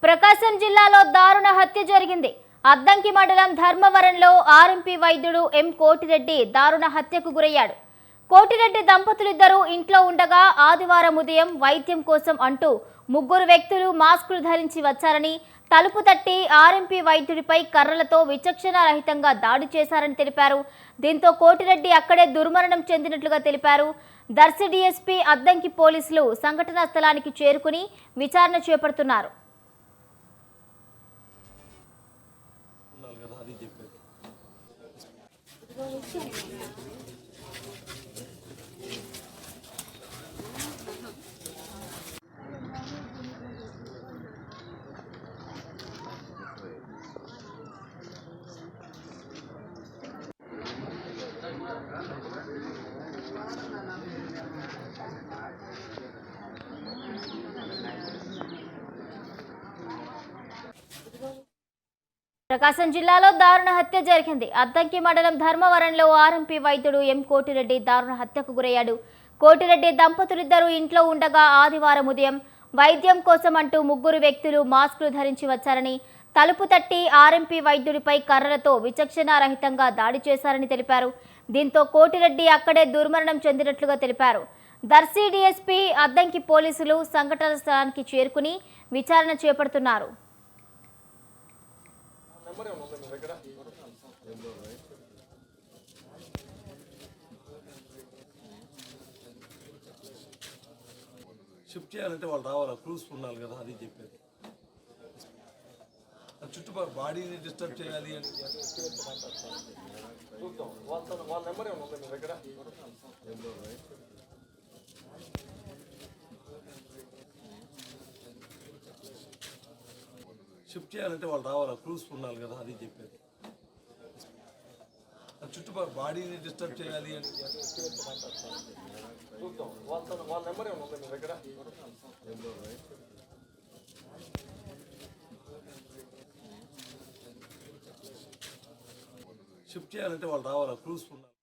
ప్రకాశం జిల్లాలో దారుణ హత్య జరిగింది. అద్దంకి మండలం ధర్మవరంలో ఆర్ఎంపీ వైద్యుడు ఎం కోటిరెడ్డి దారుణ హత్యకు గురయ్యాడు. కోటిరెడ్డి దంపతులిద్దరూ ఇంట్లో ఉండగా ఆదివారం ఉదయం వైద్యం కోసం అంటూ ముగ్గురు వ్యక్తులు మాస్కులు ధరించి వచ్చారని, తలుపు తట్టి ఆర్ఎంపీ వైద్యుడిపై కర్రలతో విచక్షణారహితంగా దాడి చేశారని తెలిపారు. దీంతో కోటిరెడ్డి అక్కడే దుర్మరణం చెందినట్లుగా తెలిపారు. దర్శి డీఎస్పీ అద్దంకి పోలీసులు సంఘటనా స్థలానికి చేరుకుని విచారణ చేపడుతున్నారు. ప్రకాశం జిల్లాలో దారుణ హత్య జరిగింది. అద్దంకి మండలం ధర్మవరంలో ఆర్ఎంపీ వైద్యుడు ఎం కోటిరెడ్డి దారుణ హత్యకు గురయ్యాడు. కోటిరెడ్డి దంపతులిద్దరూ ఇంట్లో ఉండగా ఆదివారం ఉదయం వైద్యం కోసం అంటూ ముగ్గురు వ్యక్తులు మాస్కులు ధరించి వచ్చారని, తలుపు తట్టి ఆర్ఎంపీ వైద్యుడిపై కర్రలతో విచక్షణారహితంగా దాడి చేశారని తెలిపారు. దీంతో కోటిరెడ్డి అక్కడే దుర్మరణం చెందినట్లుగా తెలిపారు. దర్శి డీఎస్పీ అద్దంకి పోలీసులు సంఘటన స్థలానికి చేరుకుని విచారణ చేపడుతున్నారు. షిఫ్ట్ చేయాలంటే వాళ్ళు రావాలి, క్రూస్ ఉండాలి కదా, అది చెప్పేది. చుట్టుపక్కల బాడీని డిస్టర్బ్ చేయాలి అని షిఫ్ట్ చేయాలంటే వాళ్ళు రావాలి, క్రూస్ ఉండాలి కదా, అది చెప్పేది. చుట్టుపక్కల బాడీని డిస్టర్బ్ చేయాలి అని షిఫ్ట్ చేయాలంటే వాళ్ళు రావాలి, క్రూస్ ఉండాలి.